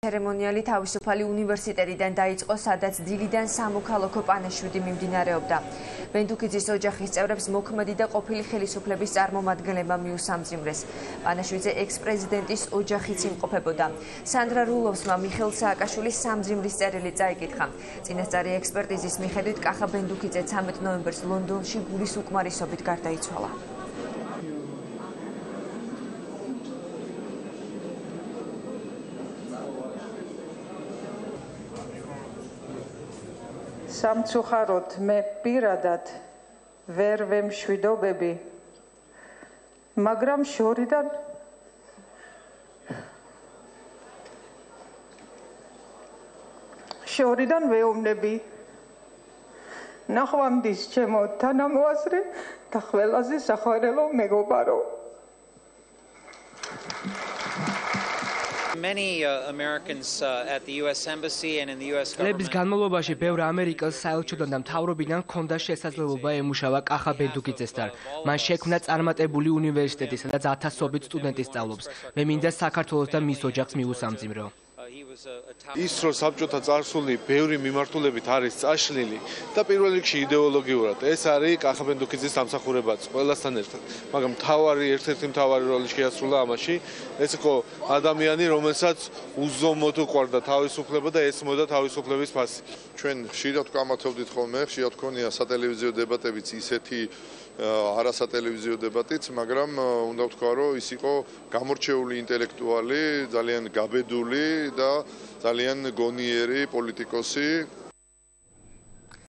ცერემონიალი თავისუფალი უნივერსიტეტიდან დაიწყო, სადაც დილიდან სამოქალაქო პანაშვიდი მიმდინარეობდა. ბენდუქიძის ოჯახის წევრებს მოქმედი და ყოფილი ხელისუფლების წარმომადგენლებმა მიუსამძიმრეს. პანაშვიდზე ექს-პრეზიდენტის ოჯახიც იმყოფებოდა. სანდრა რულოვსმა მიხეილ სააკაშვილის სამძიმრის წერილი წაიკითხა. წინასწარი ექსპერტიზის მიხედვით კახა ბენდუქიძე 13 ნოემბერს ლონდონში გულის უკმარისობით გარდაიცვალა. სამწუხაროდ მე პირადად ვერ ვემშვიდობები, მაგრამ შორიდან ვეუბნები ნახვამდის ჩემო თანამოაზრე და ყველაზე სახვერელო მეგობარო. Many Americans at the US Embassy and in the US government. ლების განმავლობაში ბევრ ამერიკელ საელჩოდან და მთავრობიდან ჰქონდა შესაძლებლობა ემუშავა კახა ბენდუქიძესთან. მან შექმნა წარმატებული უნივერსიტეტი, სადაც ათასობით სტუდენტი სწავლობს. მე მინდა საქართველოს და მის ოჯახს მიუსამძიმრო. ის რომ საბჭოთა წარსული ბევრი მიმართულებით არის წაშლილი და პირველ რიგში იდეოლოგიურად ეს არის კახა ბენდუქიძის დამსახურებაც ყველასთან ერთად, მაგრამ ერთ-ერთი მთავარი როლი შეასრულა ამაში ეს იყო ადამიანი, რომელსაც უზომოდ უყვარდა თავისუფლება და ესმოდა თავისუფლების ფასი. ჩვენ ხშირად ვკამათობდით ხოლმე, ხშირად გქონია სატელევიზიო დებატებიც, ისეთი არასატელევიზიო დებატიც, მაგრამ უნდა ვთქვა, რომ ის იყო გამორჩეული ინტელექტუალი, ძალიან გაბედული და ძალიან გონიერი პოლიტიკოსი.